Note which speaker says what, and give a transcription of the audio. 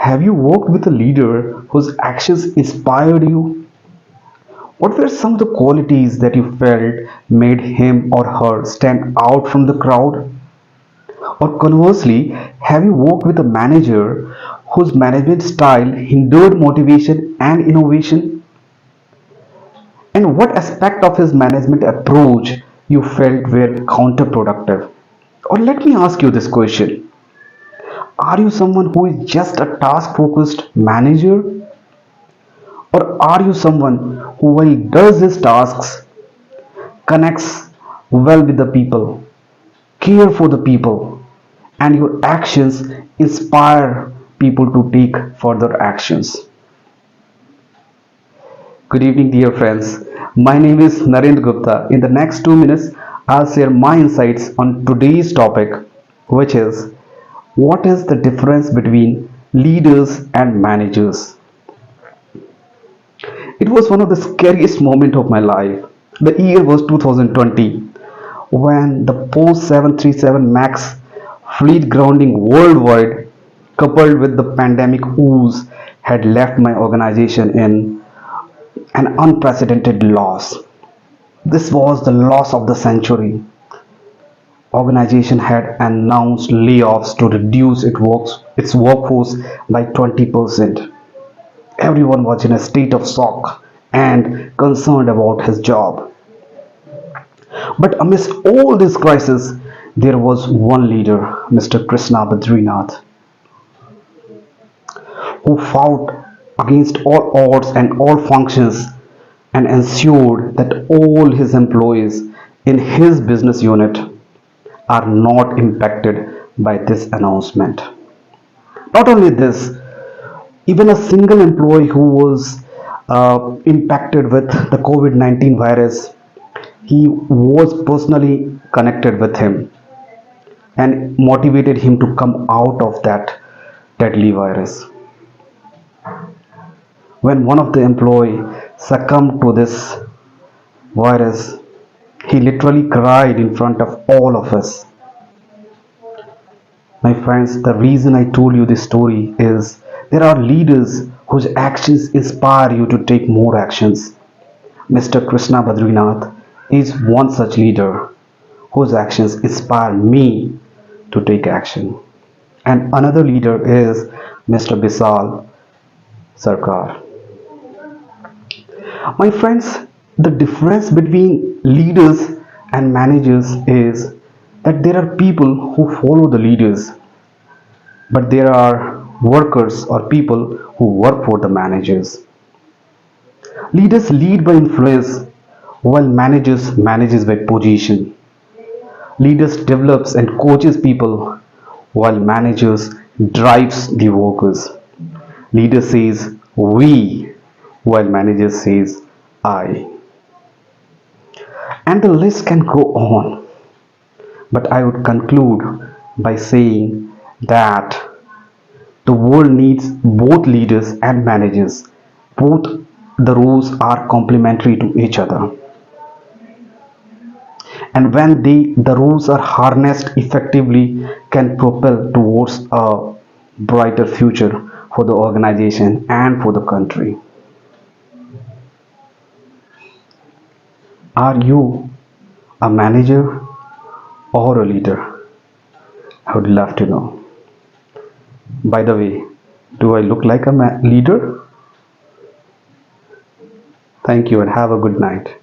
Speaker 1: Have you worked with a leader whose actions inspired you? What were some of the qualities that you felt made him or her stand out from the crowd? Or conversely, have you worked with a manager whose management style hindered motivation and innovation? And what aspect of his management approach you felt were counterproductive? Or let me ask you this question. Are you someone who is just a task focused manager? Or are you someone who, while he does his tasks, connects well with the people, care for the people, and your actions inspire people to take further actions? Good evening, dear friends. My name is Narendra Gupta. In the next 2 minutes, I'll share my insights on today's topic, which is what is the difference between leaders and managers? It was one of the scariest moments of my life. The year was 2020 when the post 737 MAX fleet grounding worldwide, coupled with the pandemic ooze, had left my organization in an unprecedented loss. This was the loss of the century. Organization had announced layoffs to reduce its workforce by 20%. Everyone was in a state of shock and concerned about his job. But amidst all this crisis, there was one leader, Mr. Krishna Badrinath, who fought against all odds and all functions and ensured that all his employees in his business unit are not impacted by this announcement. Not only this, even a single employee who was impacted with the COVID-19 virus, he was personally connected with him and motivated him to come out of that deadly virus. When one of the employee succumbed to this virus, he literally cried in front of all of us. My friends, the reason I told you this story is there are leaders whose actions inspire you to take more actions. Mr. Krishna Badrinath is one such leader whose actions inspire me to take action. And another leader is Mr. Bisal Sarkar. My friends, the difference between leaders and managers is that there are people who follow the leaders, but there are workers or people who work for the managers. Leaders lead by influence while managers manages by position. Leaders develops and coaches people while managers drives the workers. Leader says we while manager says I. And the list can go on. But I would conclude by saying that the world needs both leaders and managers. Both the roles are complementary to each other. And when the roles are harnessed effectively, can propel towards a brighter future for the organization and for the country. Are you a manager or a leader? I would love to know. By the way, do I look like a leader? Thank you and have a good night.